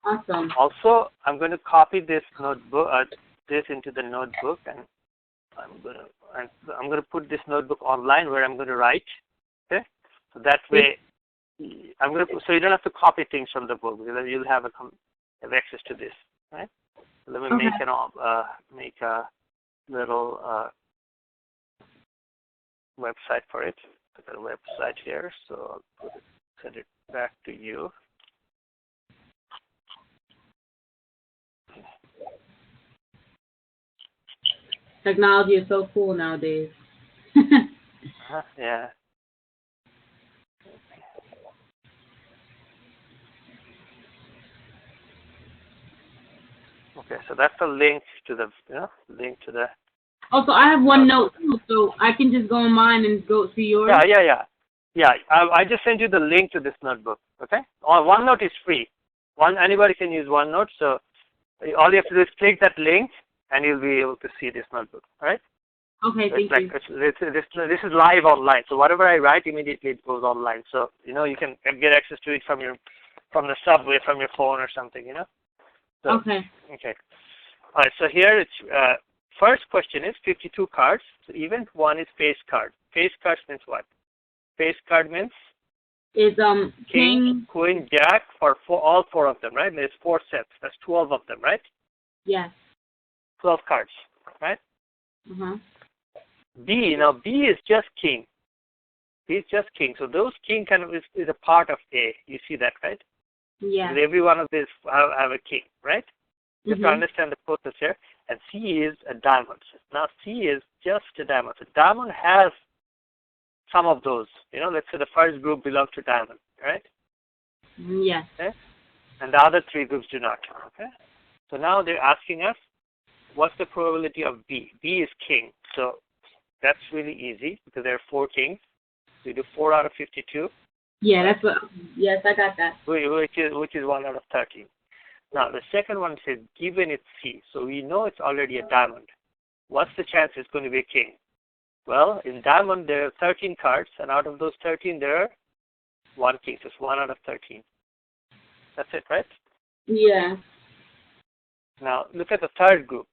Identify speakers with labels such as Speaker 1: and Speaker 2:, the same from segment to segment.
Speaker 1: Awesome.
Speaker 2: Also, I'm going to copy this notebook, this into the notebook, and I'm going to put this notebook online where I'm going to write. Okay, so that way, so you don't have to copy things from the book because you'll have access to this, right? So let me make a little website for it. Put a website here, so I'll send it back to you.
Speaker 1: Technology is so cool nowadays.
Speaker 2: Yeah. Okay, so that's the link to the link to the.
Speaker 1: Also, I have one note too, so I can just go on mine and go see yours.
Speaker 2: Yeah. I just sent you the link to this notebook. Okay, OneNote is free. Anybody can use OneNote. So all you have to do is click that link, and you'll be able to see this notebook. All right.
Speaker 1: Okay,
Speaker 2: so
Speaker 1: thank you.
Speaker 2: This is live online. So whatever I write, immediately it goes online. So you can get access to it from the subway, from your phone or something. So,
Speaker 1: okay.
Speaker 2: Okay. All right. So here it's first question is 52 cards. So event 1 is face card. Face cards means what? Face card means
Speaker 1: is
Speaker 2: king, queen, jack for all 4 of them, right? There's 4 sets. That's 12 of them, right?
Speaker 1: Yes.
Speaker 2: 12 cards, right? B. Now B is just king. B is just king. So those king kind of is a part of A. You see that, right?
Speaker 1: Yeah.
Speaker 2: Every one of these have a king, right? Just to understand the process here. And C is a diamond. Now C is just a diamond. So diamond has some of those. Let's say the first group belongs to diamond, right?
Speaker 1: Yes.
Speaker 2: Okay? And the other 3 groups do not. Okay. So now they're asking us, what's the probability of B? B is king. So that's really easy because there are 4 kings. We do 4 out of 52.
Speaker 1: Yeah, that's what. Yes, I got that.
Speaker 2: Which is 1 out of 13. Now the second one says given it's C, so we know it's already a diamond. What's the chance it's going to be a king? Well, in diamond there are 13 cards, and out of those 13 there are 1 king. So it's 1 out of 13. That's it, right?
Speaker 1: Yeah.
Speaker 2: Now look at the third group.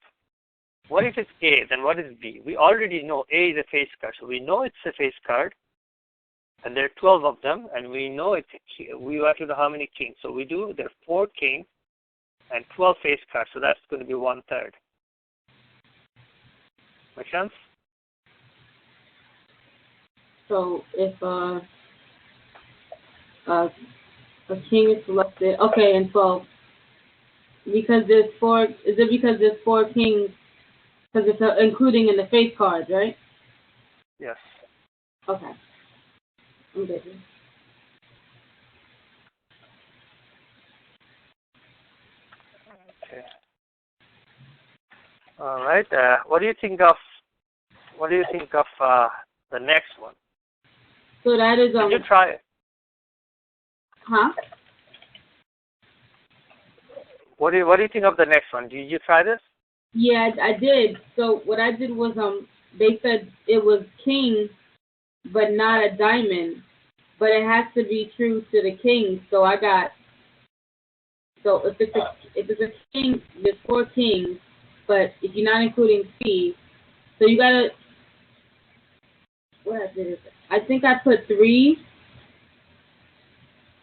Speaker 2: What if it's A? Then what is B? We already know A is a face card, so we know it's a face card. And there are 12 of them, and we know we want to know how many kings. So there are 4 kings and 12 face cards, so that's going to be 1/3. Make sense?
Speaker 1: So if a king is selected, okay, and so because there's 4, is it because there's 4 kings? Because it's including in the face cards, right?
Speaker 2: Yes.
Speaker 1: Okay. I'm good.
Speaker 2: Okay. All right. What do you think of the next one?
Speaker 1: So that is
Speaker 2: Did you try it?
Speaker 1: Huh?
Speaker 2: What do you think of the next one? Did you try this?
Speaker 1: Yeah, I did. So what I did was they said it was king, but not a diamond, but it has to be true to the king. So if it's a king, there's 4 kings, but if you're not including C, so you gotta. What I did is I think I put 3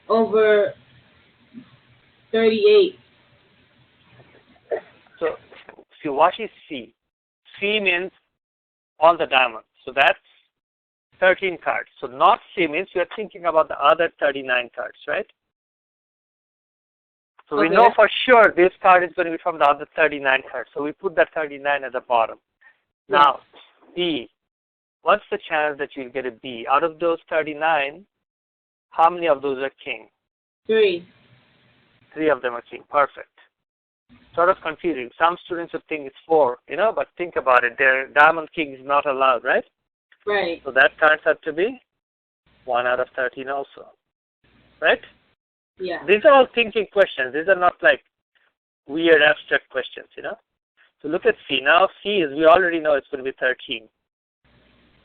Speaker 1: over 38.
Speaker 2: So if you watch is C. C means all the diamonds. So that's 13 cards. So not C means you're thinking about the other 39 cards, right? So we know for sure this card is going to be from the other 39 cards. So we put that 39 at the bottom.
Speaker 1: Yes.
Speaker 2: Now, B. What's the chance that you'll get a B? Out of those 39, how many of those are king?
Speaker 1: 3.
Speaker 2: 3 of them are king. Perfect. Sort of confusing. Some students would think it's 4, but think about it. Their diamond king is not allowed, right?
Speaker 1: Right.
Speaker 2: So that turns out to be 1 out of 13 also. Right?
Speaker 1: Yeah.
Speaker 2: These are all thinking questions. These are not like weird abstract questions, So look at C. Now C is, we already know it's going to be 13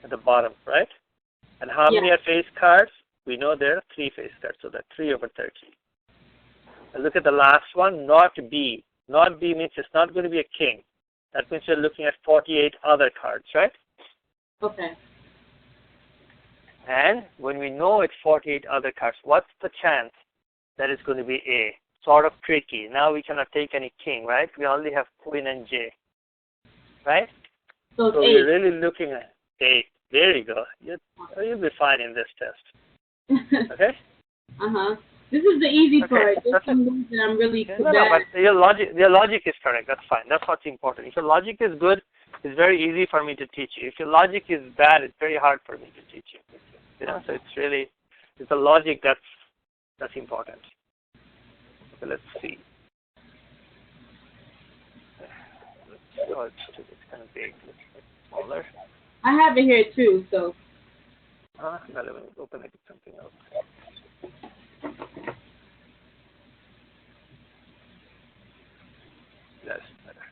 Speaker 2: at the bottom, right? And how many are face cards? We know there are 3 face cards, so that's 3 over 13. And look at the last one, not B. Not B means it's not going to be a king. That means you're looking at 48 other cards, right?
Speaker 1: Okay.
Speaker 2: And when we know it's 48 other cards, what's the chance that it's going to be A? Sort of tricky. Now we cannot take any king, right? We only have queen and J, right?
Speaker 1: So
Speaker 2: we're really looking at 8. There you go. You'll be fine in this test. Okay?
Speaker 1: Uh-huh. This is the easy part. This is something that I'm really
Speaker 2: bad. No, but your logic is correct. That's fine. That's what's important. If your logic is good, it's very easy for me to teach you. If your logic is bad, it's very hard for me to teach you. You know, so it's the logic that's important. So let's see. It's kind of big. Let's make it smaller.
Speaker 1: I have it here too, so.
Speaker 2: Let me open it with something else. That's better.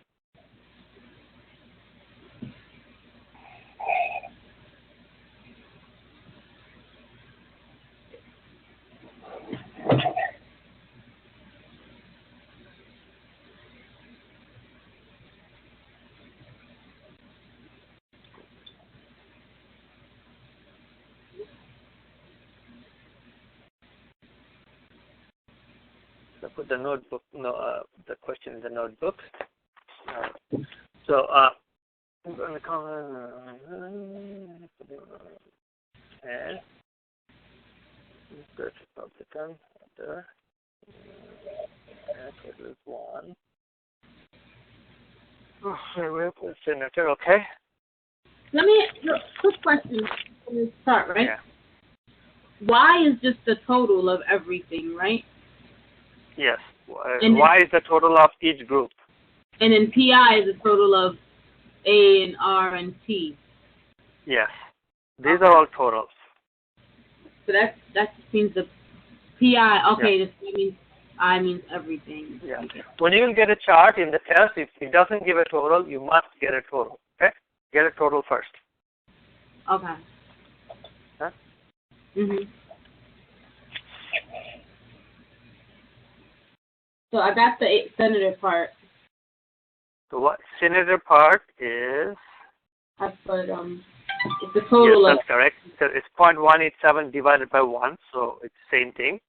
Speaker 2: So put the notebook, the question in the notebook. So, I'm going to come and search Republican there. Okay, there's one. Oh, here we have a senator, okay?
Speaker 1: Let me, quick question to start, right?
Speaker 2: Yeah.
Speaker 1: Y is just the total of everything, right?
Speaker 2: Yes. Y is the total of each group.
Speaker 1: And then PI is the total of A and R and T.
Speaker 2: Yes. These are all totals.
Speaker 1: So that just means the PI, okay,
Speaker 2: Yeah.
Speaker 1: this means I means everything.
Speaker 2: Yeah. When you will get a chart in the test, if it doesn't give a total, you must get a total. Okay? Get a total first.
Speaker 1: Okay.
Speaker 2: Huh?
Speaker 1: Mhm. So I got the senator part.
Speaker 2: So what senator part is?
Speaker 1: I put it's the total
Speaker 2: yes,
Speaker 1: of.
Speaker 2: that's correct. So it's 0.187 divided by 1, so it's the same thing.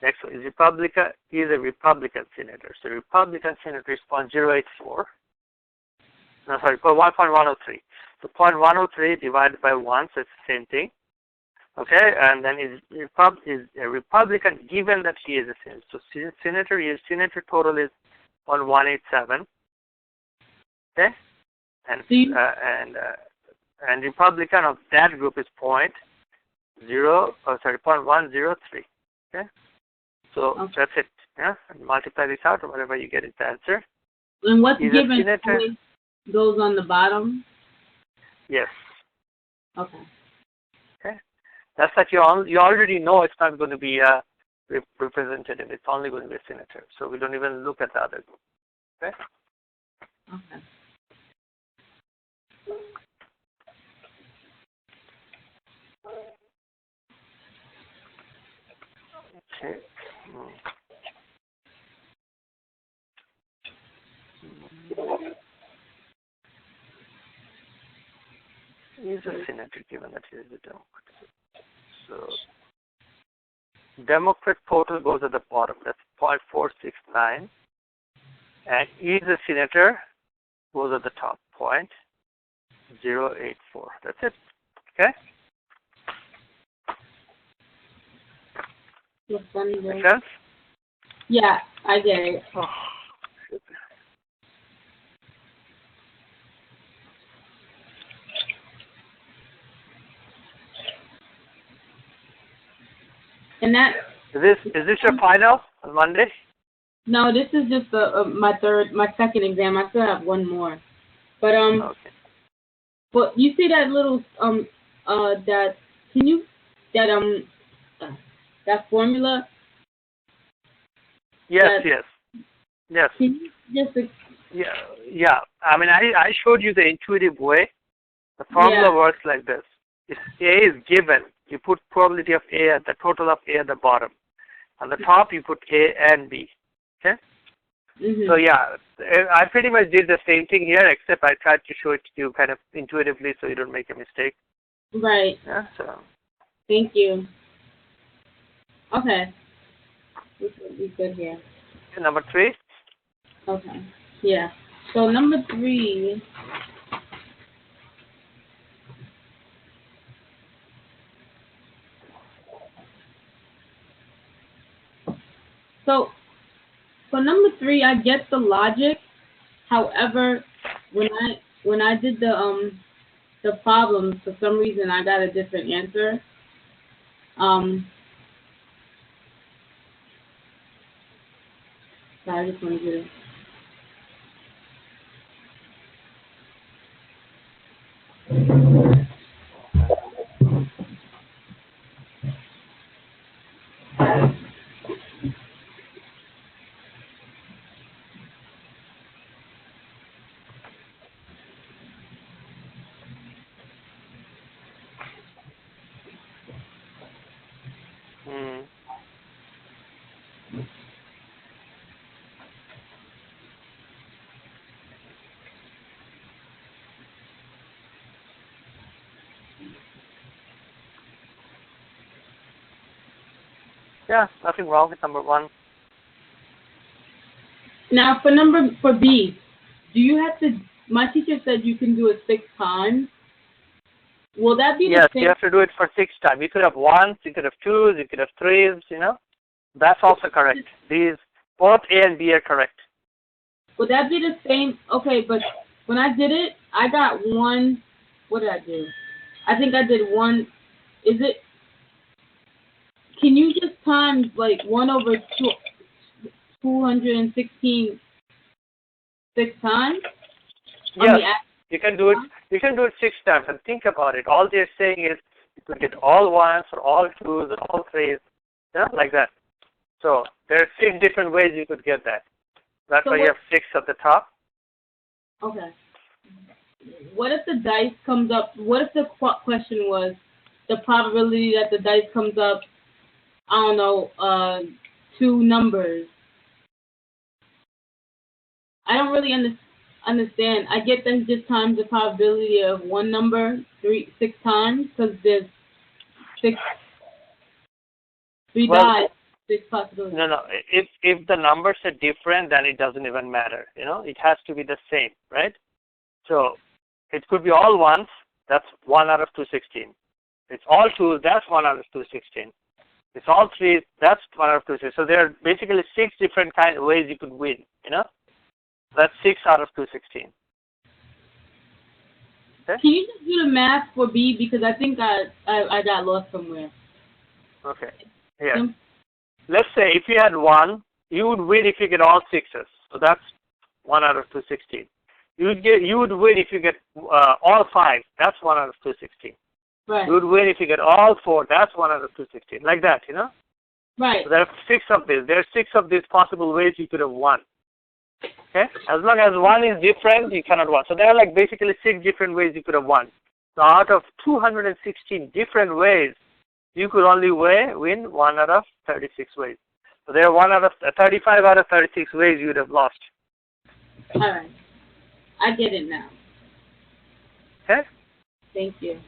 Speaker 2: Next one is Republican. Is a Republican senator. So Republican senator is 0.084. No, sorry, 1.103. So 0.103 divided by 1, so it's the same thing. Okay, and then is a Republican given that he is a senator. So senator total is 0.187. Okay, and Republican of that group is 0.103. Okay, so that's it. Yeah, and multiply this out or whatever you get is the answer.
Speaker 1: And what's given always goes on the bottom.
Speaker 2: Yes.
Speaker 1: Okay.
Speaker 2: Okay. That's that you already know it's not going to be a representative. It's only going to be a senator. So we don't even look at the other group. Okay?
Speaker 1: Okay.
Speaker 2: Okay. Is a senator given that he is a Democrat. So Democrat total goes at the bottom. That's 0.469. And is a senator goes at the top, 0.084. That's it. Okay? Make sense?
Speaker 1: Yeah, I get it.
Speaker 2: Oh, shit.
Speaker 1: And that
Speaker 2: Is this your final on Monday?
Speaker 1: No, this is just my second exam. I still have one more. But
Speaker 2: Okay.
Speaker 1: But you see that little that can you that formula?
Speaker 2: Yes. Yes.
Speaker 1: Can you just
Speaker 2: Yeah. I mean, I showed you the intuitive way. The formula works like this. If A is given, you put probability of A at the total of A at the bottom. On the top, you put A and B. Okay?
Speaker 1: Mhm.
Speaker 2: So yeah, I pretty much did the same thing here, except I tried to show it to you kind of intuitively so you don't make a mistake.
Speaker 1: Right.
Speaker 2: Yeah, so.
Speaker 1: Thank you. Okay. We good here.
Speaker 2: Number 3.
Speaker 1: Okay. Yeah. So number 3. So for number 3, I get the logic. However, when I did the problems, for some reason I got a different answer. So I just want to do.
Speaker 2: Mm. Yeah, nothing wrong with number 1.
Speaker 1: Now for B, do you have to? My teacher said you can do it 6 times. Will that be
Speaker 2: Yes,
Speaker 1: the
Speaker 2: you
Speaker 1: same?
Speaker 2: have to do it for 6 times. You could have 1s, you could have 2s, you could have 3s, you know. That's also correct. These, both A and B are correct.
Speaker 1: Would that be the same? Okay, but when I did it, I got one. What did I do? I think I did one. Is it? Can you just times like 1/216 6 times?
Speaker 2: Yes, you can do it. You can do it 6 times. And think about it. All they're saying is you could get all 1s or all 2s or all 3s, yeah, like that. So there are 6 different ways you could get that. That's
Speaker 1: So
Speaker 2: why you have 6 at the top.
Speaker 1: Okay. What if the dice comes up? What if the question was the probability that the dice comes up? I don't know. 2 numbers. I don't really understand. I get that he just times the probability of one number 6 times because there's 3
Speaker 2: Well,
Speaker 1: dice, 6 possibilities.
Speaker 2: no. If the numbers are different, then it doesn't even matter. You know, it has to be the same, right? So it could be all 1s. That's 1 out of 216. It's all 2s. That's 1 out of 216. It's all 3s. That's 1 out of 216. So there are basically 6 different kind of ways you could win. You know, that's 6 out of 216. Okay.
Speaker 1: Can you just do the math for B because I think I got lost somewhere.
Speaker 2: Okay. Yeah. Let's say if you had 1, you would win if you get all 6s. So that's 1 out of 216. You would win if you get all 5. That's 1 out of 216.
Speaker 1: Right.
Speaker 2: You would win if you get all 4. That's 1 out of 216. Like that, you know.
Speaker 1: Right.
Speaker 2: So there are 6 of these. There are 6 of these possible ways you could have won. Okay. As long as 1 is different, you cannot win. So there are like basically 6 different ways you could have won. So out of 216 different ways, you could only win 1 out of 36 ways. So there are 35 out of 36 ways you would have lost.
Speaker 1: All right. I get it now.
Speaker 2: Okay?
Speaker 1: Thank you.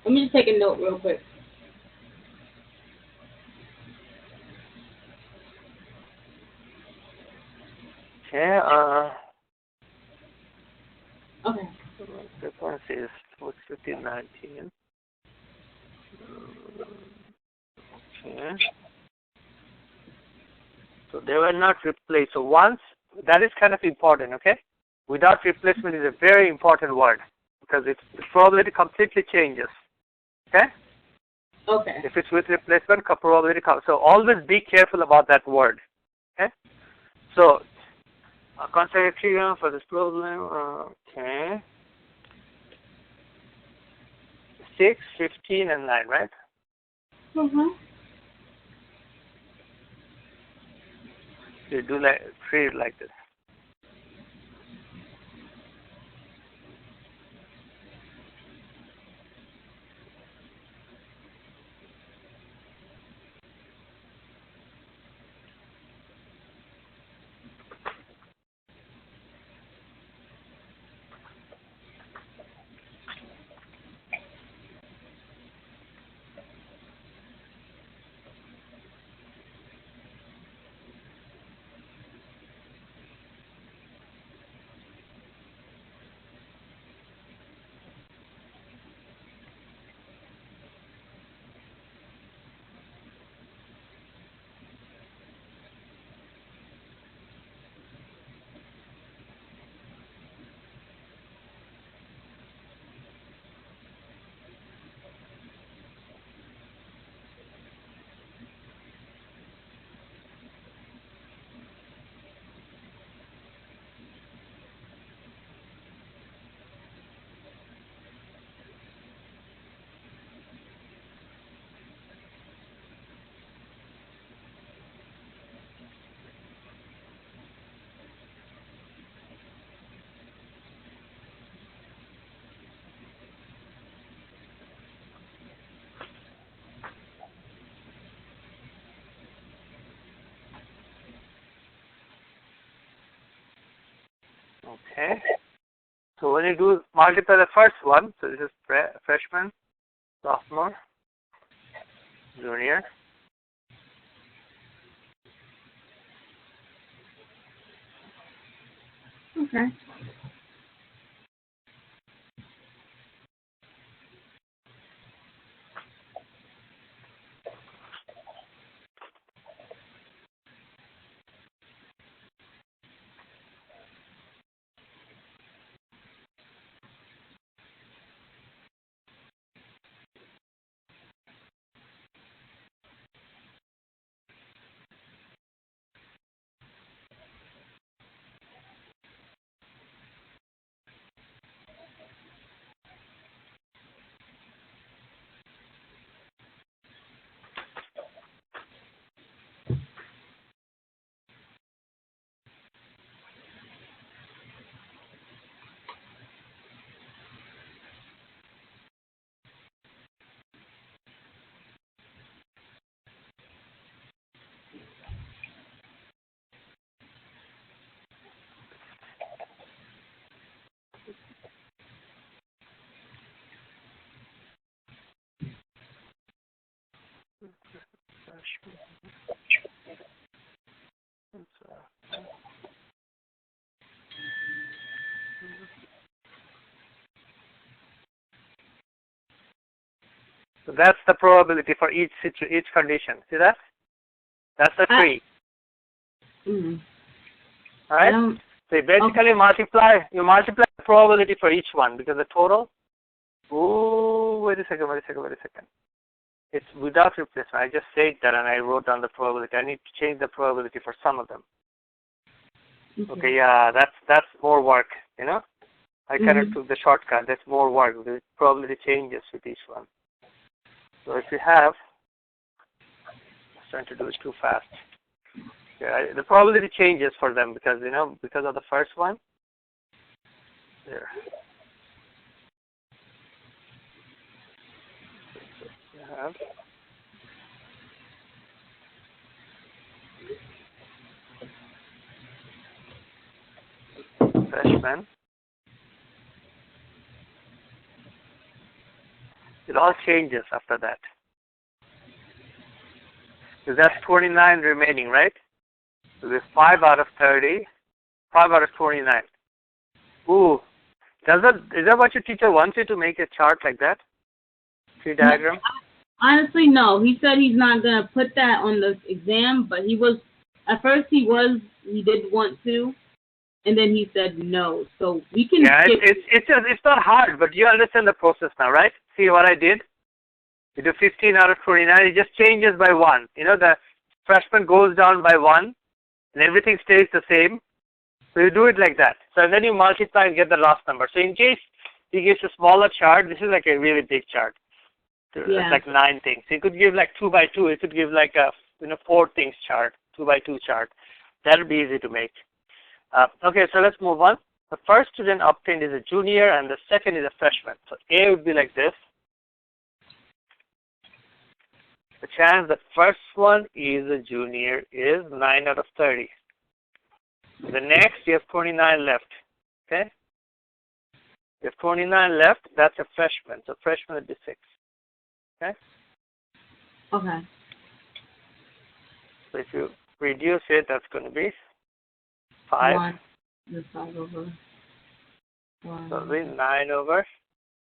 Speaker 1: Let me just take a note real quick.
Speaker 2: Okay,
Speaker 1: Okay.
Speaker 2: the difference is 1519. Okay. So they were not replaced. So once, that is kind of important, okay? Without replacement is a very important word because the probability completely changes, okay?
Speaker 1: Okay.
Speaker 2: If it's with replacement, probability comes. So always be careful about that word, okay? So, contact criteria for this problem, okay. 6, 15, and 9, right?
Speaker 1: Mm-hmm.
Speaker 2: You do treat it like this. Okay. So when you do multiply the first one, so this is freshman, sophomore, junior.
Speaker 1: Okay.
Speaker 2: So that's the probability for each condition. See that? That's the tree. All right. So you basically multiply the probability for each one because the total. Oh, wait a second. It's without replacement. I just said that and I wrote down the probability. I need to change the probability for some of them. Okay, yeah, that's more work, you know. I kind of took the shortcut. That's more work because it probability changes with each one. So if you have, I'm trying to do it too fast. Yeah, the probability changes for them because because of the first one. There. You have. Freshman. It all changes after that. So that's 29 remaining, right? So there's 5 out of 30, 5 out of 29. Ooh, is that what your teacher wants you to make a chart like that? Tree diagram?
Speaker 1: Honestly, no. He said he's not gonna put that on the exam, but at first he did want to, and then he said no. So we can.
Speaker 2: Yeah, it's not hard, but you understand the process now, right? See what I did? You do 15 out of 29. It just changes by 1. The freshman goes down by 1, and everything stays the same. So you do it like that. So then you multiply and get the last number. So in case he gives a smaller chart, this is like a really big chart. So it's like 9 things. So you could give like 2 by 2. You could give like a 4 things chart, 2 by 2 chart. That'll be easy to make. Okay, so let's move on. The first student obtained is a junior, and the second is a freshman. So A would be like this. The chance the first one is a junior is 9 out of 30. The next, you have 29 left. Okay? You have 29 left. That's a freshman. So freshman would be 6. Okay?
Speaker 1: Okay.
Speaker 2: So if you reduce it, that's going to be 5.
Speaker 1: 1. Just 5 over 1.
Speaker 2: So it'll be 9 over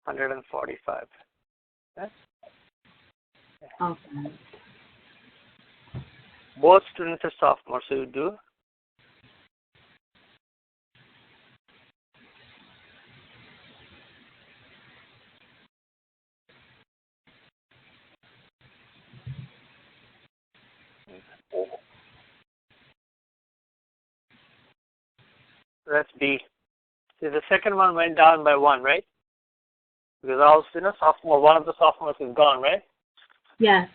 Speaker 2: 145. Okay?
Speaker 1: Okay.
Speaker 2: Both students are sophomores, so you do. So that's B. See, the second one went down by 1, right? Because also, sophomore, one of the sophomores is gone, right?
Speaker 1: Yes.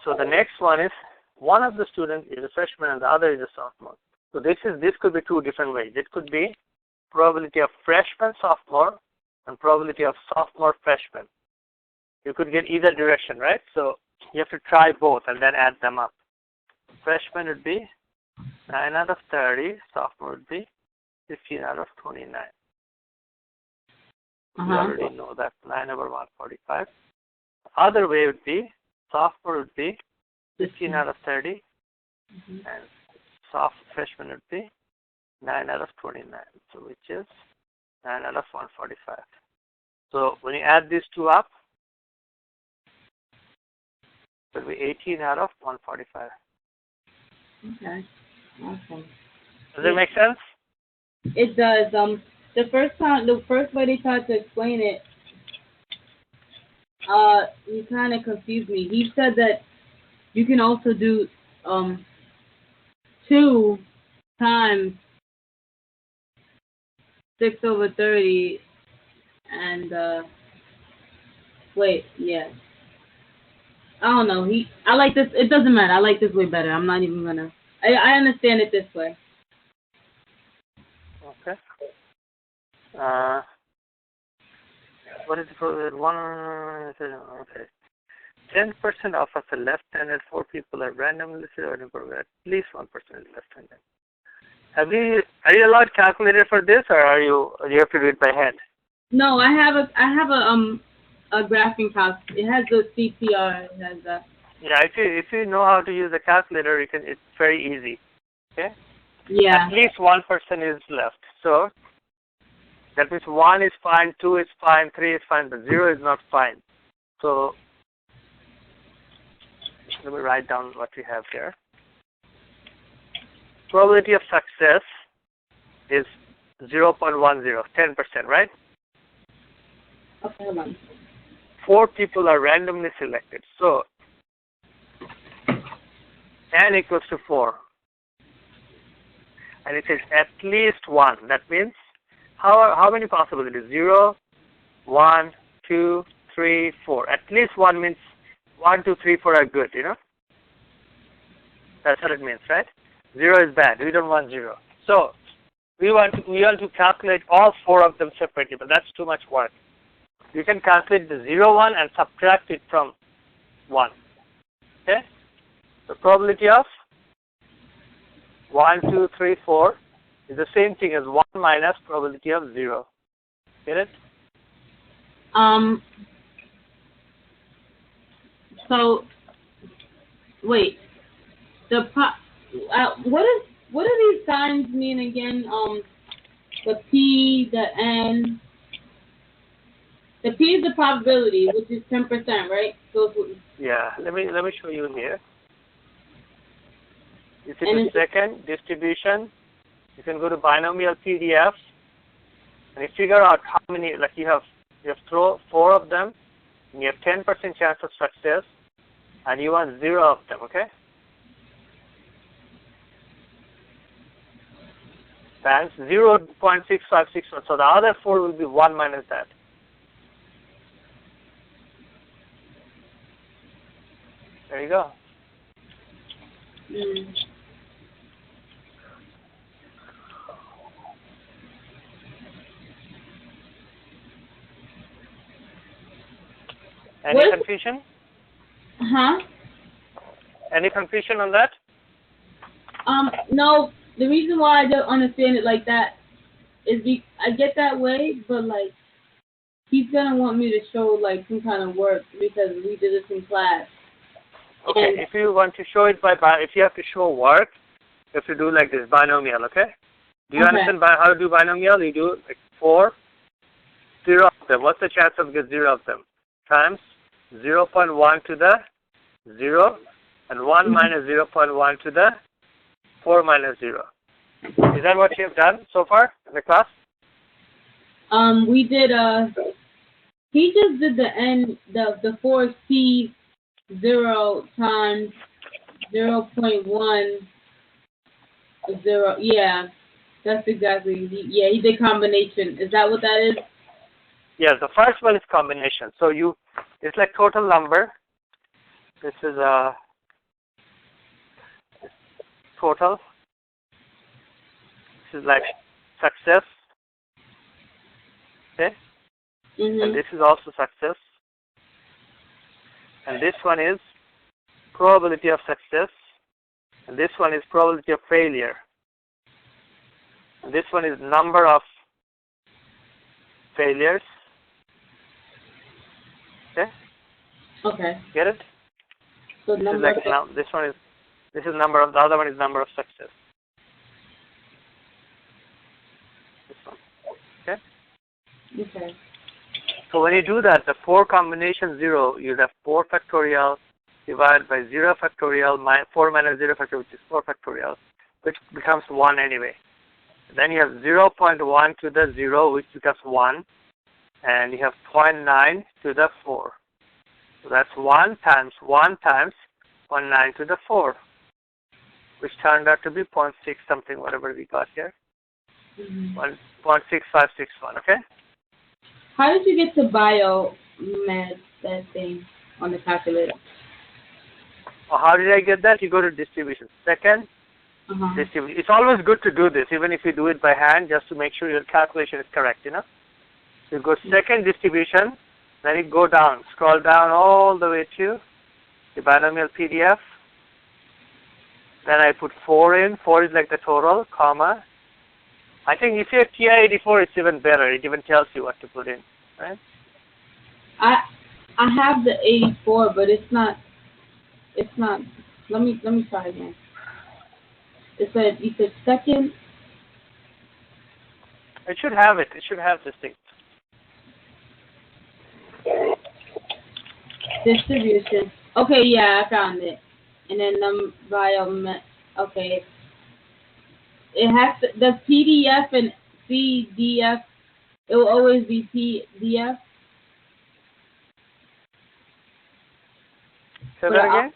Speaker 2: So the next one is one of the students is a freshman and the other is a sophomore. So this could be 2 different ways. It could be probability of freshman sophomore and probability of sophomore freshman. You could get either direction, right? So you have to try both and then add them up. Freshman would be 9 out of 30. Sophomore would be 15 out of 29. We
Speaker 1: Uh-huh.
Speaker 2: already know that line number 145. Other way would be, sophomore would be 15 out of 30, and freshman would be 9 out of 29, so which is 9 out of 145. So when you add these two up, it will be 18 out of 145.
Speaker 1: Okay. Awesome.
Speaker 2: Does it make sense?
Speaker 1: It does. The first way they tried to explain it, he kind of confused me. He said that you can also do 2 times 6/30, and wait, yeah. I don't know. I like this. It doesn't matter. I like this way better. I'm not even gonna. I understand it this way.
Speaker 2: Okay. What is the one? Okay. 10% of us are left-handed. 4 people are randomly selected. At least 1% is left-handed. Are you allowed calculator for this, or you have to do it by hand?
Speaker 1: No, I have a graphing calc. It has the CPR. It has a.
Speaker 2: Yeah, if you know how to use a calculator, you can. It's very easy. Okay.
Speaker 1: Yeah.
Speaker 2: At least 1% is left. So that means 1 is fine, 2 is fine, 3 is fine, but 0 is not fine. So let me write down what we have here. Probability of success is 0.10, 10%, right?
Speaker 1: Okay, hold on.
Speaker 2: 4 people are randomly selected. So n equals to 4. And it says at least 1. That means how many possibilities? 0, 1, 2, 3, 4. At least 1 means 1, 2, 3, 4 are good, you know? That's what it means, right? 0 is bad. We don't want 0. So we want to calculate all 4 of them separately, but that's too much work. You can calculate the 0 one and subtract it from 1. Okay? The probability of 1, 2, 3, 4 is the same thing as 1 minus probability of 0. Get it?
Speaker 1: So wait. What do these signs mean again? The P, the N. The P is the probability, which is 10%, right? So
Speaker 2: Yeah. Let me show you here. You see
Speaker 1: and
Speaker 2: the second distribution. You can go to binomial PDF and you figure out how many. Like you have throw 4 of them, and you have 10% chance of success, and you want 0 of them. Okay. Times 0.6561. So the other 4 will be 1 minus that. There you go. Any confusion?
Speaker 1: Huh?
Speaker 2: Any confusion on that?
Speaker 1: No. The reason why I don't understand it like that is I get that way, but like he's gonna want me to show like some kind of work because we did this in class.
Speaker 2: Okay, and if you want to show it if you have to show work, you have to do like this, binomial, okay? Do you understand how to do binomial? You do like 4, 0 of them. What's the chance of get 0 of them? Times 0.1 to the 0, and 1 minus 0.1 to the 4 minus 0. Is that what you have done so far in the class?
Speaker 1: We did, he just did the 4C 0 times 0.10. Yeah, that's exactly, he did combination. Is that what that is?
Speaker 2: Yes, the first one is combination. So it's like total number. This is total. This is like success. Okay? And this is also success. And this one is probability of success. And this one is probability of failure. This one is number of failures. Okay?
Speaker 1: Okay.
Speaker 2: Get it?
Speaker 1: So
Speaker 2: This is
Speaker 1: number.
Speaker 2: like now. This is number of, the other one is number of success. This one. Okay?
Speaker 1: Okay.
Speaker 2: So when you do that, the 4 combination 0, you'd have 4 factorial divided by 0 factorial, 4 minus 0 factorial, which is 4 factorial, which becomes 1 anyway. Then you have 0.1 to the 0, which becomes 1, and you have 0.9 to the 4. So that's 1 times 0.9 to the 4, which turned out to be 0.6 something, whatever we got here. 0.6561, okay?
Speaker 1: How did you get to biomed, that thing on the calculator?
Speaker 2: Well, how did I get that? You go to distribution. Second, distribution. It's always good to do this, even if you do it by hand, just to make sure your calculation is correct, you know? You go second distribution, then you go down, scroll down all the way to the binomial PDF. Then I put 4 in. 4 is like the total, comma. I think if you have TI-84, it's even better. It even tells you what to put in, right?
Speaker 1: I have the 84, but it's not. Let me try again. You said second.
Speaker 2: It should have it. It should have this thing.
Speaker 1: Distribution. Okay, yeah, I found it. And then biomed. Okay. It has to, the PDF and CDF. It will always be PDF.
Speaker 2: Say that again?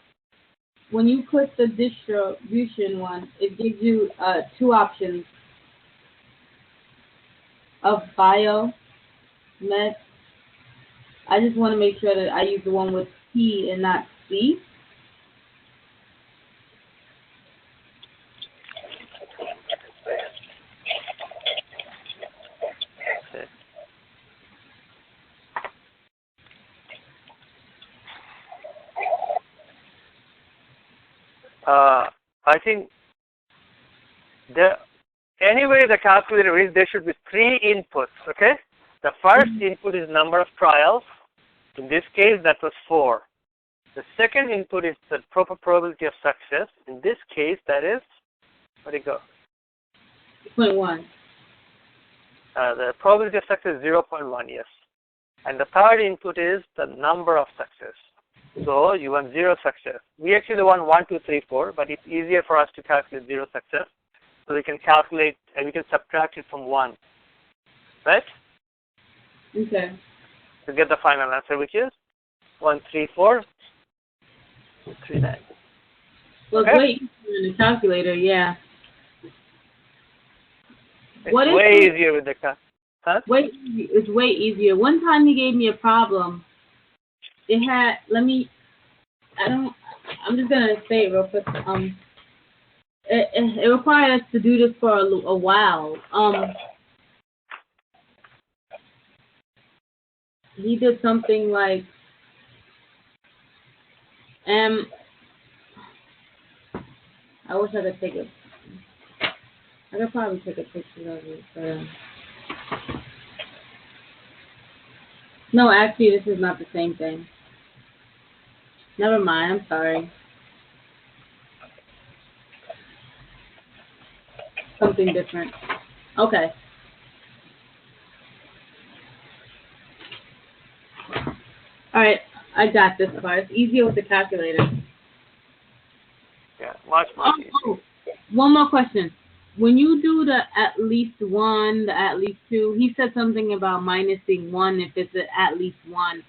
Speaker 1: When you click the distribution one, it gives you 2 options of biomed. I just want to make sure that I use the one with P and not C.
Speaker 2: I think anyway the calculator is, there should be 3 inputs, okay? The first input is number of trials. In this case, that was 4. The second input is the proper probability of success. In this case, that is, where do you go?
Speaker 1: 0.1.
Speaker 2: The probability of success is 0.1, yes. And the third input is the number of success. So you want 0 success. We actually want 1, 2, 3, 4, but it's easier for us to calculate 0 success. So we can calculate and we can subtract it from 1. Right?
Speaker 1: Okay.
Speaker 2: To get the final answer, which is 13439.
Speaker 1: Well,
Speaker 2: okay?
Speaker 1: it's way easier in the calculator, yeah.
Speaker 2: It's way easier with the calculator.
Speaker 1: It's way easier. One time he gave me a problem. It had, I'm just going to say it real quick. It required us to do this for a while. He did something like, I wish I could take it. I could probably take a picture of it, but no, actually, this is not the same thing. Never mind. I'm sorry. Something different. Okay. All right. I got this part. It's easier with the calculator.
Speaker 2: Yeah, much easier.
Speaker 1: Oh, one more question. When you do the at least 1, the at least 2, he said something about minusing 1 if it's at least 1.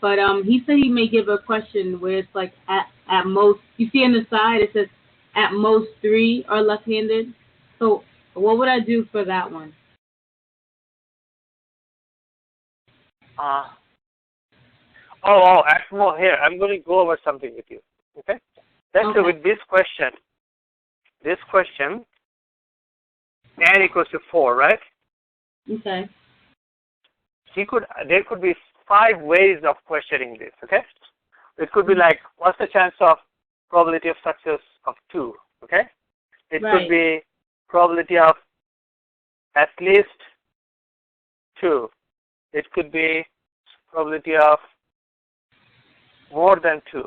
Speaker 1: But he said he may give a question where it's like at most. You see on the side it says at most 3 are left-handed. So what would I do for that one?
Speaker 2: Actually, here I'm going to go over something with you. Okay. Let's say with this question, n equals to 4, right?
Speaker 1: Okay.
Speaker 2: There could be 5 ways of questioning this, okay? It could be like, what's the chance of probability of success of 2, okay? It could be probability of at least 2. It could be probability of more than 2.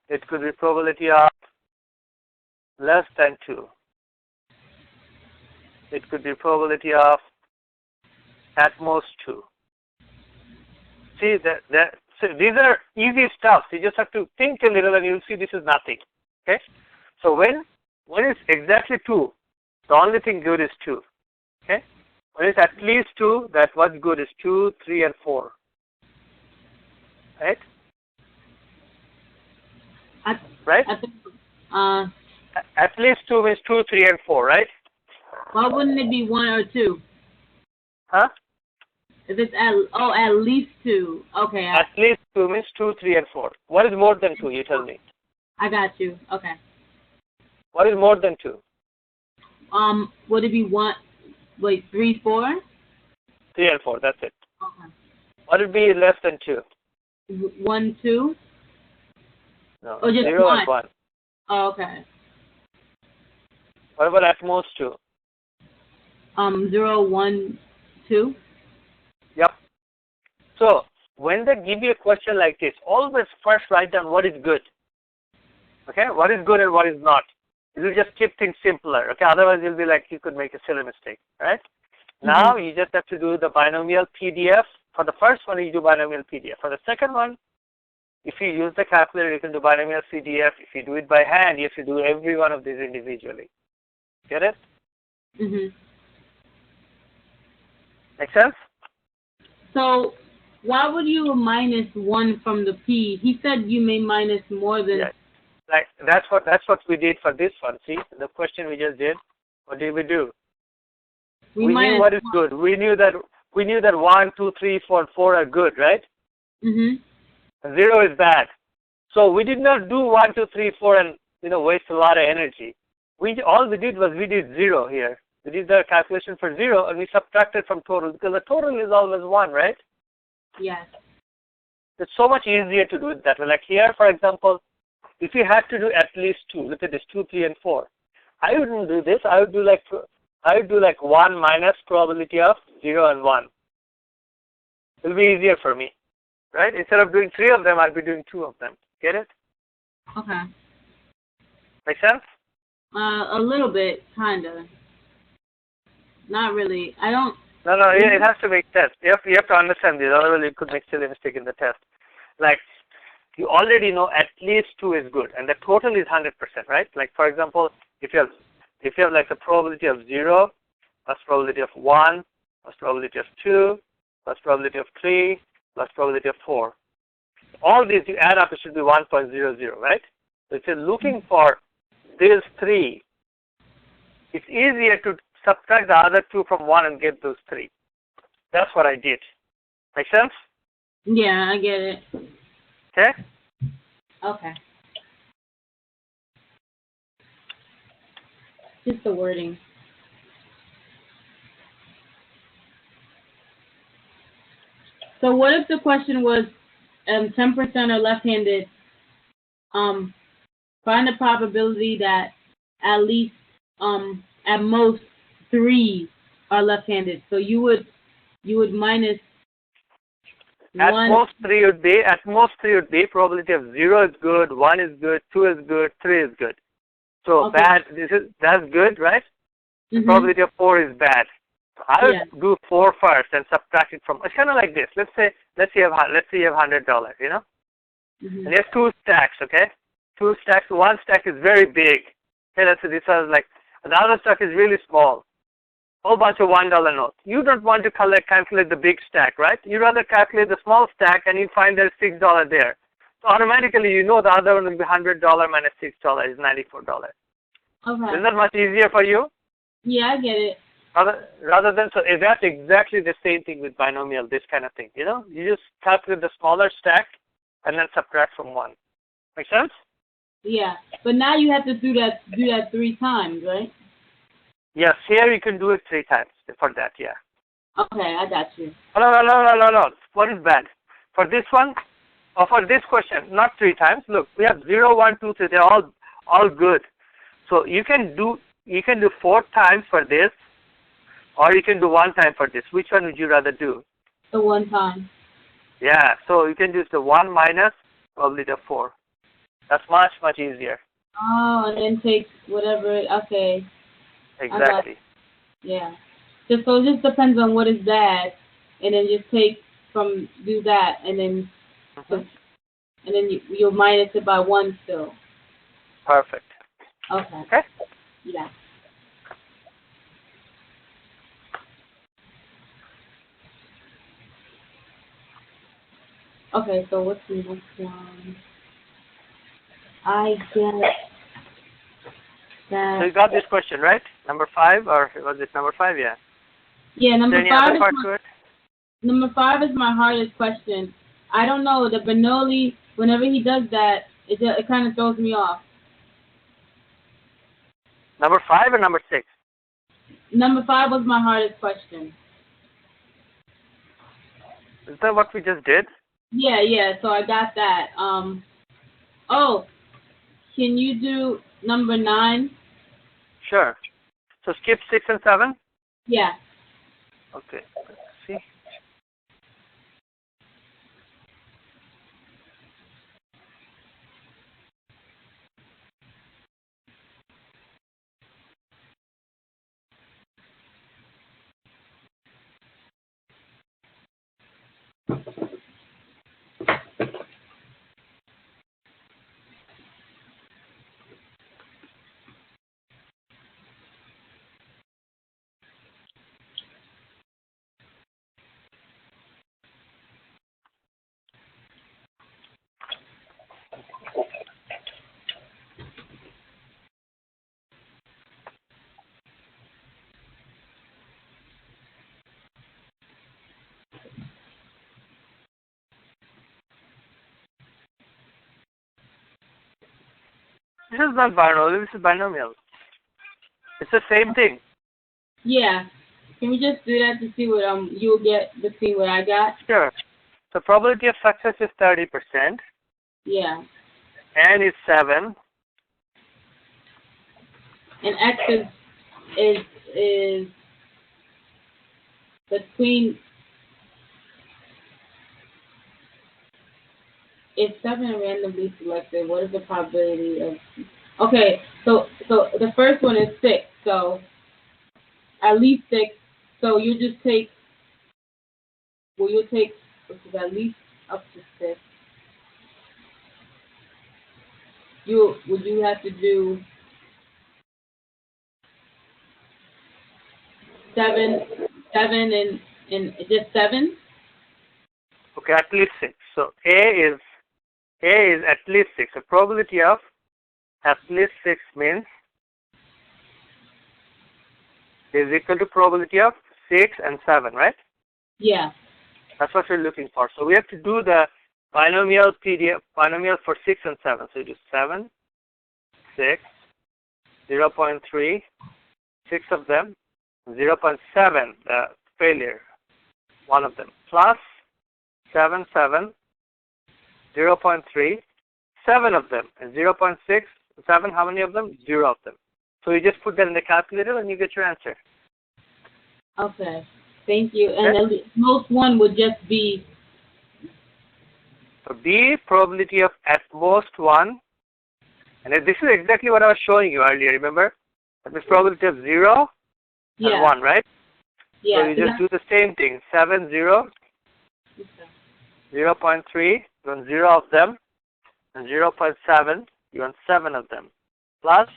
Speaker 2: It could be probability of less than 2. It could be probability of at most 2. See, so these are easy stuff. You just have to think a little and you'll see this is nothing. Okay? So when it's exactly 2, the only thing good is 2. Okay? When it's at least 2, that what's good is 2, 3, and 4. Right? Right? At least 2 means 2, 3, and 4, right?
Speaker 1: Why wouldn't it be 1 or 2?
Speaker 2: Huh?
Speaker 1: If it's at least 2. Okay.
Speaker 2: At least 2 means 2, 3, and 4. What is more than 2? You tell me.
Speaker 1: I got you. Okay.
Speaker 2: What is more than 2?
Speaker 1: Would it be 1? Wait, 3, 4?
Speaker 2: 3 and 4. That's it.
Speaker 1: Okay.
Speaker 2: What would be less than 2?
Speaker 1: 1, 2.
Speaker 2: No.
Speaker 1: Or just
Speaker 2: 0
Speaker 1: 1?
Speaker 2: and 1.
Speaker 1: Oh, okay.
Speaker 2: What about at most 2?
Speaker 1: 0, 1, 2.
Speaker 2: Yep. So when they give you a question like this, always first write down what is good. Okay? What is good and what is not. It will just keep things simpler. Okay? Otherwise you'll be like, you could make a silly mistake. Right? Mm-hmm. Now you just have to do the binomial PDF. For the first one, you do binomial PDF. For the second one, if you use the calculator, you can do binomial CDF. If you do it by hand, you have to do every one of these individually. Get it?
Speaker 1: Mhm.
Speaker 2: Make sense?
Speaker 1: So, why would you minus 1 from the P? He said you may minus more than.
Speaker 2: Yeah. Like that's what we did for this one. See the question we just did. What did we do? We knew what is good. We knew that 1, 2, 3, 4, 4 are good, right?
Speaker 1: Mhm.
Speaker 2: 0 is bad. So we did not do 1, 2, 3, 4 and waste a lot of energy. All we did was we did 0 here. We did the calculation for 0 and we subtracted from total because the total is always 1, right?
Speaker 1: Yes.
Speaker 2: It's so much easier to do it that way. Like here, for example, if you had to do at least 2, look at this 2, 3, and 4. I wouldn't do this. I would do like 1 minus probability of 0 and 1. It'll be easier for me, right? Instead of doing 3 of them, I'll be doing 2 of them. Get it?
Speaker 1: Okay.
Speaker 2: Make sense?
Speaker 1: A little bit, kinda. Not really. I don't.
Speaker 2: No, it has to make sense. You have to understand this. Otherwise, you could make silly mistake in the test. Like, you already know at least 2 is good, and the total is 100%, right? Like, for example, if you have like the probability of 0, plus probability of 1, plus probability of 2, plus probability of 3, plus probability of 4. All these you add up, it should be 1.00, right? So if you're looking for these 3, it's easier to subtract the other 2 from 1 and get those 3. That's what I did. Make sense?
Speaker 1: Yeah, I get it.
Speaker 2: Okay?
Speaker 1: Okay. Just the wording. So what if the question was 10% are left-handed? Find the probability that at least at most 3 are left-handed. So you would minus
Speaker 2: At
Speaker 1: 1.
Speaker 2: most 3 would be probability of 0 is good, 1 is good, 2 is good, 3 is good. So
Speaker 1: Okay.
Speaker 2: that's good, right? The
Speaker 1: Mhm.
Speaker 2: probability of 4 is bad. So I would do 4 first and subtract it from. It's kind of like this. Let's say you have $100,
Speaker 1: Mhm.
Speaker 2: and there's 2 stacks, okay? 2 stacks. One stack is very big. Okay, let's say this was like the other stack is really small. Whole bunch of $1 notes. You don't want to calculate the big stack, right? You rather calculate the small stack and you find there's $6 there. So automatically you know the other one will be $100 minus $6 is $94.
Speaker 1: Okay.
Speaker 2: Isn't that much easier for you?
Speaker 1: Yeah, I get it.
Speaker 2: Rather than, so that's exactly the same thing with binomial, this kind of thing, You just calculate the smaller stack and then subtract from 1. Make sense?
Speaker 1: Yeah, but now you have to do that 3 times, right?
Speaker 2: Yes, here you can do it 3 times for that, yeah.
Speaker 1: Okay, I got you.
Speaker 2: No. What is bad? For this one, or for this question, not 3 times. Look, we have 0, 1, 2, 3. They're all good. So you can do 4 times for this, Or you can do one time for this. Which one would you rather do?
Speaker 1: The one time.
Speaker 2: Yeah, so you can use the 1 minus probability of 4. That's much, much easier.
Speaker 1: Oh, and then take whatever. Okay.
Speaker 2: Exactly.
Speaker 1: Yeah. Just so it just depends on what is that, and then just take from do that, and then you'll minus it by 1 still.
Speaker 2: Perfect.
Speaker 1: Okay.
Speaker 2: Okay?
Speaker 1: Yeah. Okay, so what's the next one? I get that.
Speaker 2: So you got this question, right? Number 5, or was it number 5? Yeah.
Speaker 1: Yeah,
Speaker 2: Is there any other part to it?
Speaker 1: number 5 is my hardest question. I don't know, the Bernoulli, whenever he does that, it kind of throws me off.
Speaker 2: Number 5 or number 6?
Speaker 1: Number 5 was my hardest question.
Speaker 2: Is that what we just did?
Speaker 1: Yeah, so I got that. Oh, can you do number 9?
Speaker 2: Sure. So skip 6 and 7?
Speaker 1: Yeah.
Speaker 2: Okay. Let's see. This is not binomial, this is binomial. It's the same thing.
Speaker 1: Yeah. Can we just do that to see what you'll get to see what I got?
Speaker 2: Sure. The probability of success is 30%.
Speaker 1: Yeah.
Speaker 2: N is 7.
Speaker 1: And X is between if 7 and randomly selected, what is the probability of? Okay, so the first one is 6, so at least 6. So you just take. Well, you'll take which is at least up to 6. You have to do 7, and just 7.
Speaker 2: Okay, at least 6. So A is at least 6. The probability of at least 6 means is equal to probability of 6 and 7, right?
Speaker 1: Yeah.
Speaker 2: That's what we're looking for. So we have to do the binomial for 6 and 7. So you do 7, 6, 0.3, 6 of them, 0.7, the failure, one of them, plus 7, 7, 0.3, 7 of them, and 0.6, 7, how many of them? 0 of them. So you just put that in the calculator and you get your answer.
Speaker 1: Okay. Thank you.
Speaker 2: Okay.
Speaker 1: And at least most one would just be.
Speaker 2: So B, probability of at most 1. And this is exactly what I was showing you earlier, remember? That is probability of 0 and 1, right?
Speaker 1: Yeah.
Speaker 2: So you just do the same thing. 7, 0, 0.3, you want 0 of them, and 0.7, you want 7 of them, plus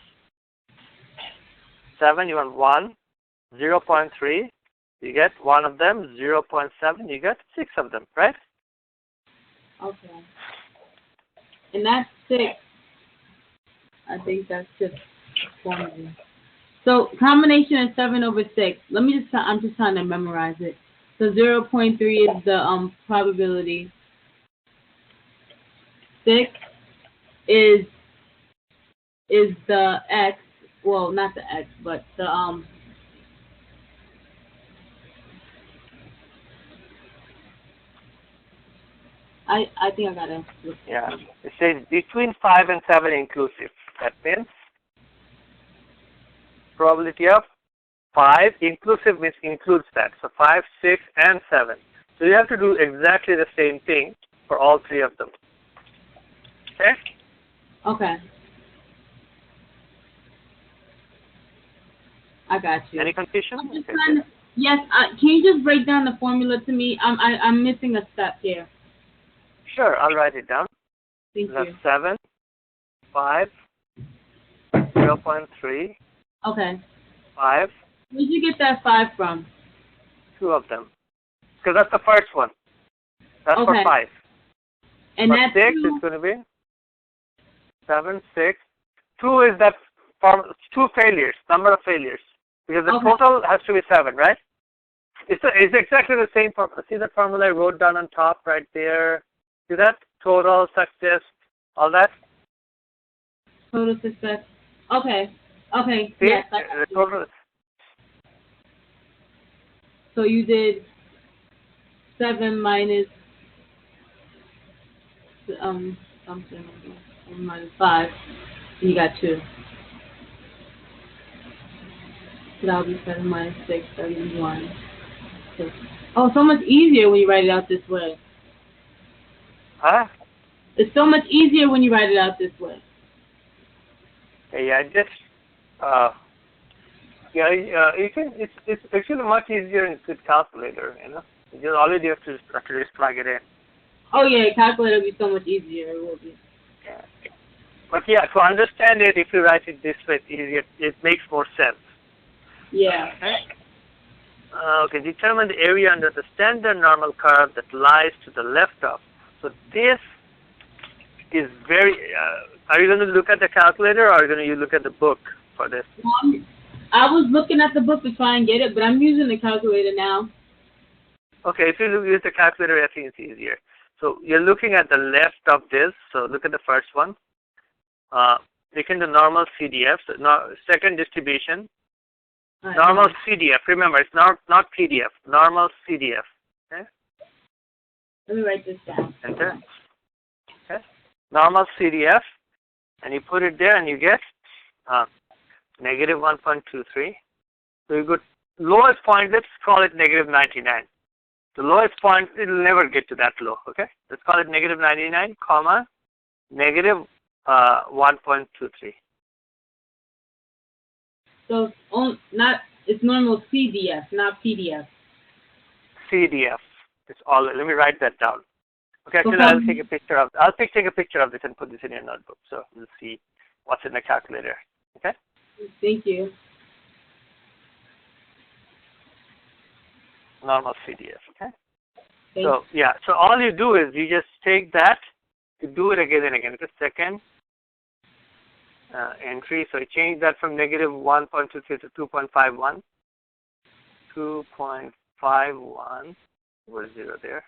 Speaker 2: 7, you want 1, 0.3, you get 1 of them, 0.7, you get 6 of them, right?
Speaker 1: Okay. And that's 6. I think that's just formula. So combination of 7 over 6. I'm just trying to memorize it. So 0.3 is the probability. 6 is the X. Well, not the X, but the I think I gotta.
Speaker 2: Yeah. It says between 5 and 7 inclusive. That means probability of 5 inclusive means includes that. So 5, 6, and 7. So you have to do exactly the same thing for all three of them. Okay?
Speaker 1: Okay. I got you.
Speaker 2: Any confusion?
Speaker 1: I'm just
Speaker 2: Okay,
Speaker 1: trying to, yes, can you just break down the formula to me? I'm missing a step here.
Speaker 2: sure, I'll write it down.
Speaker 1: Thank
Speaker 2: That's
Speaker 1: you.
Speaker 2: 7, 5, 0.3,
Speaker 1: Okay.
Speaker 2: 5,
Speaker 1: Where did you get that 5 from?
Speaker 2: 2 of them. Because that's the first one. That's
Speaker 1: Okay.
Speaker 2: for 5.
Speaker 1: And
Speaker 2: For
Speaker 1: that's
Speaker 2: 6,
Speaker 1: 2.
Speaker 2: it's going to be 7, 6. 2 is that 2 failures, number of failures. Because the total has to be 7, right? It's exactly the same formula. See that formula I wrote down on top right there? See that? Total, success, all that?
Speaker 1: Total success. Okay. Okay.
Speaker 2: See?
Speaker 1: Yes.
Speaker 2: The total.
Speaker 1: So you did 7 minus something minus 5. And you got 2. So that would be 7 minus 6, 71. Oh, so much easier when you write it out this way.
Speaker 2: Huh?
Speaker 1: It's so much easier when you write it out this way.
Speaker 2: Yeah, just you can. It's actually much easier in good calculator. You know, you just all you have to just plug it in.
Speaker 1: Oh yeah, calculator will be so much easier. It will be.
Speaker 2: Yeah. But yeah, to understand it, if you write it this way, it's easier. It makes more sense.
Speaker 1: Yeah.
Speaker 2: Okay. Determine the area under the standard normal curve that lies to the left of. So this is very. Are you going to look at the calculator, or are you going to look at the book for this?
Speaker 1: I was looking at the book to try and get it, but I'm using the calculator now.
Speaker 2: Okay, if you use the calculator, I think it's easier. So you're looking at the left of this. So look at the first one. Look in the normal CDF. So second distribution.
Speaker 1: Right,
Speaker 2: Normal CDF. Remember, it's not PDF. Normal CDF. Okay.
Speaker 1: Let me write this down.
Speaker 2: Enter. Okay. Normal CDF, and you put it there, and you get negative 1.23. So you go lowest point. Let's call it negative 99. The lowest point, it will never get to that low, okay? Let's call it negative 99, comma, negative 1.23.
Speaker 1: So it's normal CDF, not PDF.
Speaker 2: CDF. It's all. Let me write that down. Okay, actually, I'll take a picture of. Take a picture of this and put this in your notebook, so you'll see what's in the calculator. Okay.
Speaker 1: Thank you.
Speaker 2: Normal CDF. Okay.
Speaker 1: Thanks.
Speaker 2: So yeah. So all you do is you just take that. You do it again and again. Okay. Second entry. So you change that from negative 1.23 to 2.51. 2.51. Where's 0 there?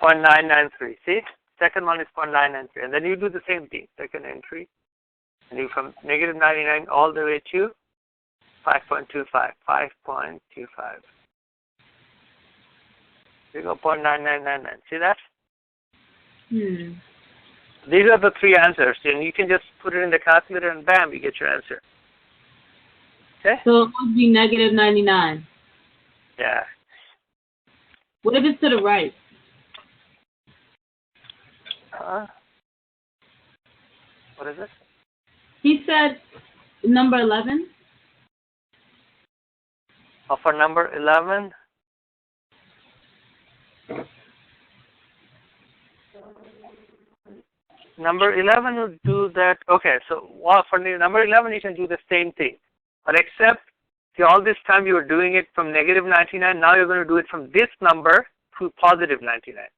Speaker 2: 0.993. See? Second one is 0.993. And then you do the same thing. Second entry. And you from negative 99 all the way to 5.25. 5.25. You go 0.9999. See that? These are the 3 answers. And you can just put it in the calculator and bam, you get your answer. Okay?
Speaker 1: So it would be negative 99.
Speaker 2: Yeah.
Speaker 1: What if it's to the right?
Speaker 2: What is it?
Speaker 1: He said number 11.
Speaker 2: For number 11, number 11 will do that. Okay, so for number 11, you can do the same thing. But except, see, all this time you were doing it from negative 99. Now you're going to do it from this number to positive 99.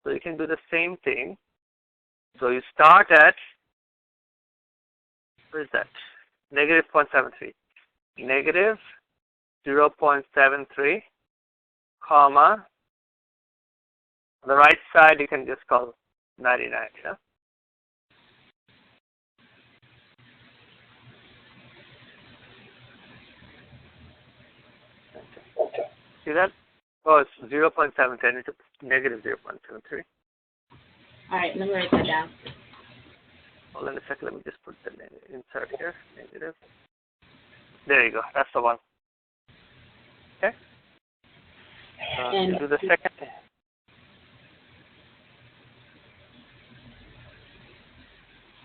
Speaker 2: So you can do the same thing. So you start at, what is that? Negative 0.73. Negative 0.73, comma, on the right side you can just call 99, yeah? Okay. See that? Oh, it's 0.710, it's negative 0.73.
Speaker 1: All right, let me write that down.
Speaker 2: Hold on a second, let me just put the insert here, negative. There you go, that's the one.
Speaker 1: And
Speaker 2: You do the second.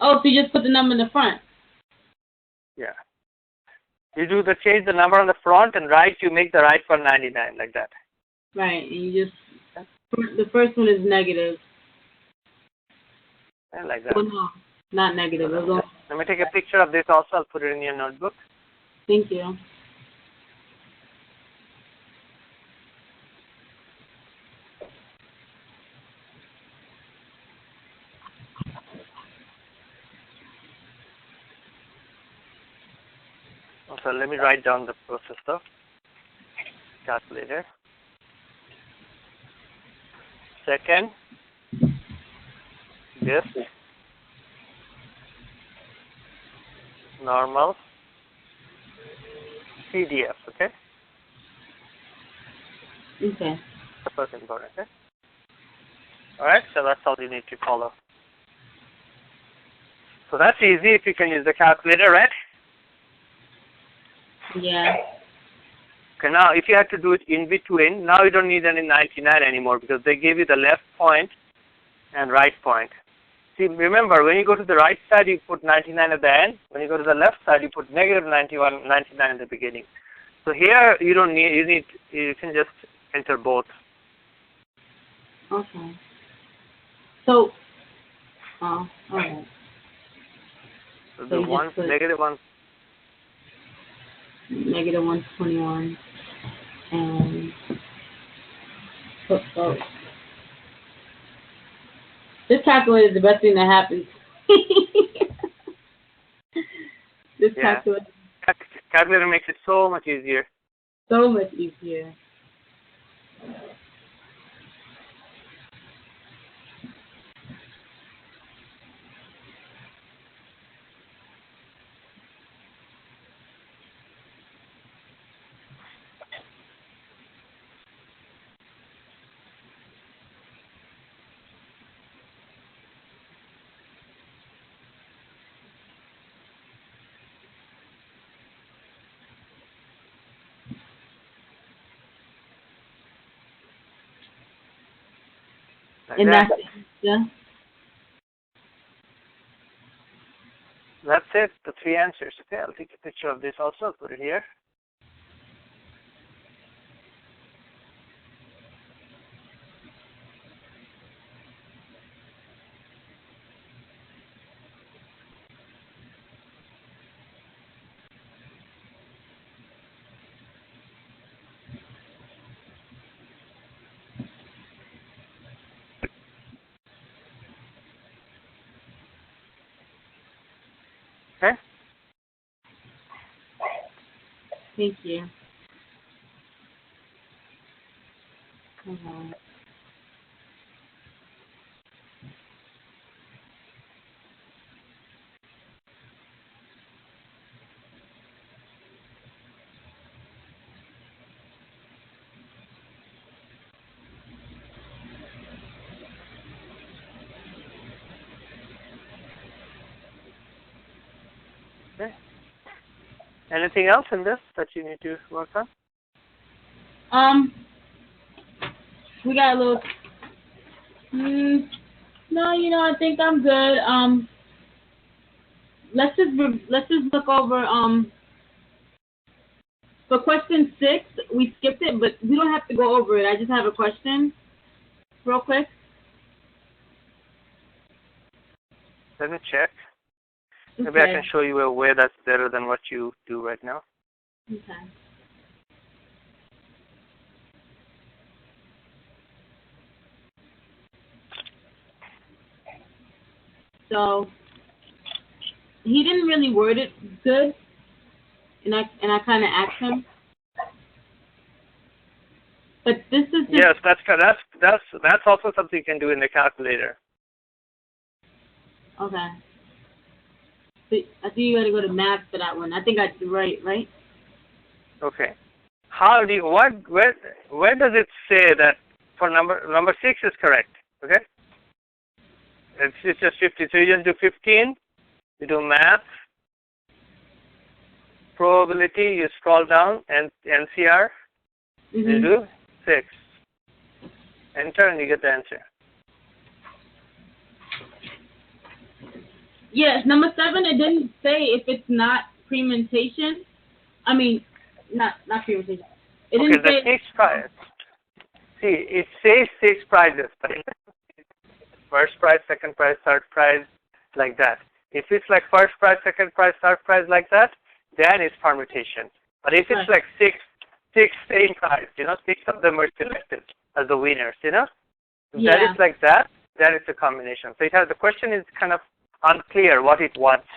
Speaker 1: oh, so you just put the number in the front.
Speaker 2: Yeah. You do the change the number on the front and right. You make the right for 99 like that.
Speaker 1: Right, and you just the first one is negative.
Speaker 2: Yeah, like that.
Speaker 1: Well, no, not negative. It was
Speaker 2: Let me take a picture of this also. I'll put it in your notebook.
Speaker 1: thank you.
Speaker 2: Also, let me write down the process of calculator. Second, this normal CDF. Okay.
Speaker 1: Okay.
Speaker 2: The first important. Okay. All right. So that's all you need to follow. So that's easy if you can use the calculator, right?
Speaker 1: Yeah.
Speaker 2: Okay, now if you have to do it in between, now you don't need any 99 anymore because they gave you the left point and right point. See, remember, when you go to the right side, you put 99 at the end. When you go to the left side, you put negative 99 at the beginning. So here, you don't need, you can just enter both.
Speaker 1: Okay. So, all right.
Speaker 2: So
Speaker 1: So
Speaker 2: the
Speaker 1: you
Speaker 2: one,
Speaker 1: just put
Speaker 2: negative 1.
Speaker 1: negative 121 and put both. This calculator is the best thing that happens. This calculator
Speaker 2: Calculator makes it so much easier.
Speaker 1: so much easier.
Speaker 2: Like
Speaker 1: And
Speaker 2: that.
Speaker 1: that's yeah.
Speaker 2: That's it, the 3 answers. Okay, I'll take a picture of this also, put it here. Okay?
Speaker 1: Thank you. Okay.
Speaker 2: Okay. Anything else in this that you need to work on?
Speaker 1: We got a little. No, I think I'm good. Let's just look over. For question 6, we skipped it, but we don't have to go over it. I just have a question, real quick.
Speaker 2: Let me check. Maybe I
Speaker 1: Okay.
Speaker 2: can show you a way that's better than what you do right now.
Speaker 1: Okay. So he didn't really word it good, and I kind of asked him. But this is just,
Speaker 2: Yes, that's also something you can do in the calculator.
Speaker 1: okay. So I think you got to go to math for that one. I think I did right?
Speaker 2: Okay. How do you where does it say that for number 6 is correct? Okay. It's just 50. So you just do 15. You do math, probability. You scroll down and NCR. You do 6. Enter and you get the answer.
Speaker 1: Yes, number 7. It didn't say if it's not prementation. I mean, not prementation. It
Speaker 2: Okay,
Speaker 1: didn't
Speaker 2: the
Speaker 1: say.
Speaker 2: fixed price. See, it says 6 prices, but first price, second price, third price, like that. If it's like first price, second price, third price, like that, then it's permutation. But if it's like six same price, 6 of them are selected as the winners, If that is like that, then it's a combination. So the question is kind of unclear what it wants.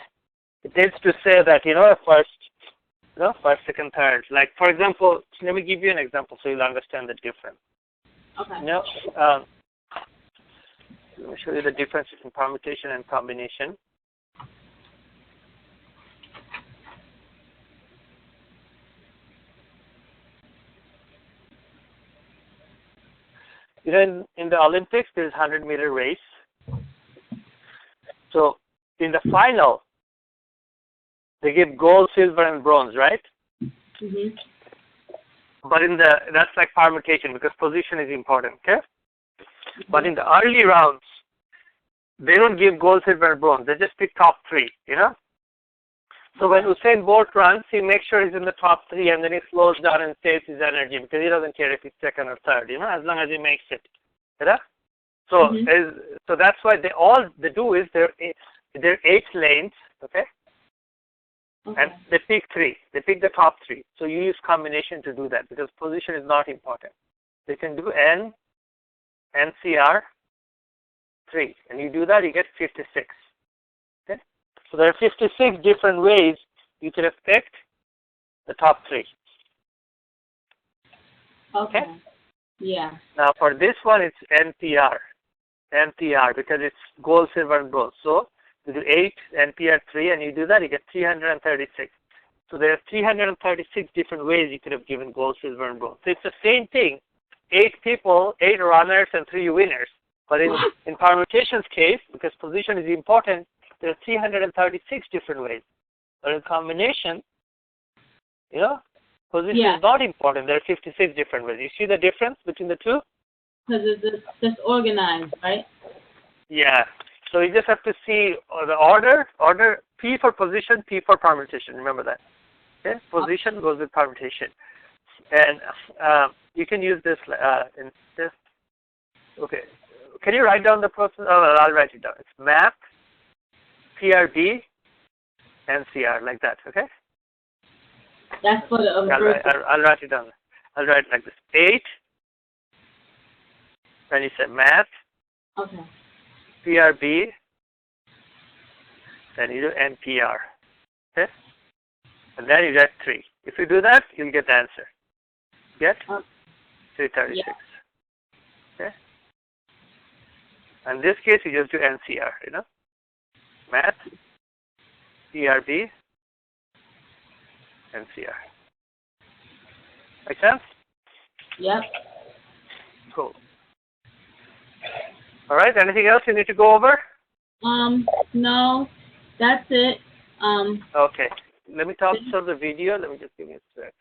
Speaker 2: It tends to say that, first, second, third. Like, for example, let me give you an example so you'll understand the difference.
Speaker 1: Okay.
Speaker 2: Let me show you the difference between permutation and combination. In the Olympics, there's 100-meter race. So in the final, they give gold, silver, and bronze, right?
Speaker 1: Mhm.
Speaker 2: But that's like permutation because position is important, okay? But in the early rounds, they don't give gold, silver, and bronze. They just pick top 3, So when Usain Bolt runs, he makes sure he's in the top 3, and then he slows down and saves his energy because he doesn't care if he's second or third, as long as he makes it. So so that's why they do is they're 8 lanes, okay? And they pick 3. They pick the top 3. So you use combination to do that because position is not important. They can do NCR 3, and you do that, you get 56. Okay? So there are 56 different ways you can affect the top 3.
Speaker 1: Okay. Yeah.
Speaker 2: Now for this one, it's NPR because it's gold, silver, and bronze. So you do 8, NPR 3, and you do that, you get 336. So there are 336 different ways you could have given gold, silver, and bronze. So it's the same thing. 8 people, 8 runners, and 3 winners. But in permutation's case, because position is important, there are 336 different ways. But in combination, position is not important. There are 56 different ways. You see the difference between the two?
Speaker 1: Because it's just organized, right?
Speaker 2: Yeah. So you just have to see the order, P for position, P for permutation. Remember that. Okay? Position goes with permutation. And you can use this in this. Okay. Can you write down the process? Oh, I'll write it down. It's math, PRB, NCR, like that. Okay?
Speaker 1: That's for the
Speaker 2: I'll write it down. I'll write it like this. 8. Then you say math.
Speaker 1: Okay.
Speaker 2: PRB. Then you do NPR. Okay? And then you get 3. If you do that, you'll get the answer. Get? 336.
Speaker 1: Yeah.
Speaker 2: Okay? And in this case, you just do NCR, Math, PRB, NCR. Make sense?
Speaker 1: Yep.
Speaker 2: Cool. All right. Anything else you need to go over?
Speaker 1: No, that's it.
Speaker 2: Okay. Let me talk to the video. Let me just give me a sec.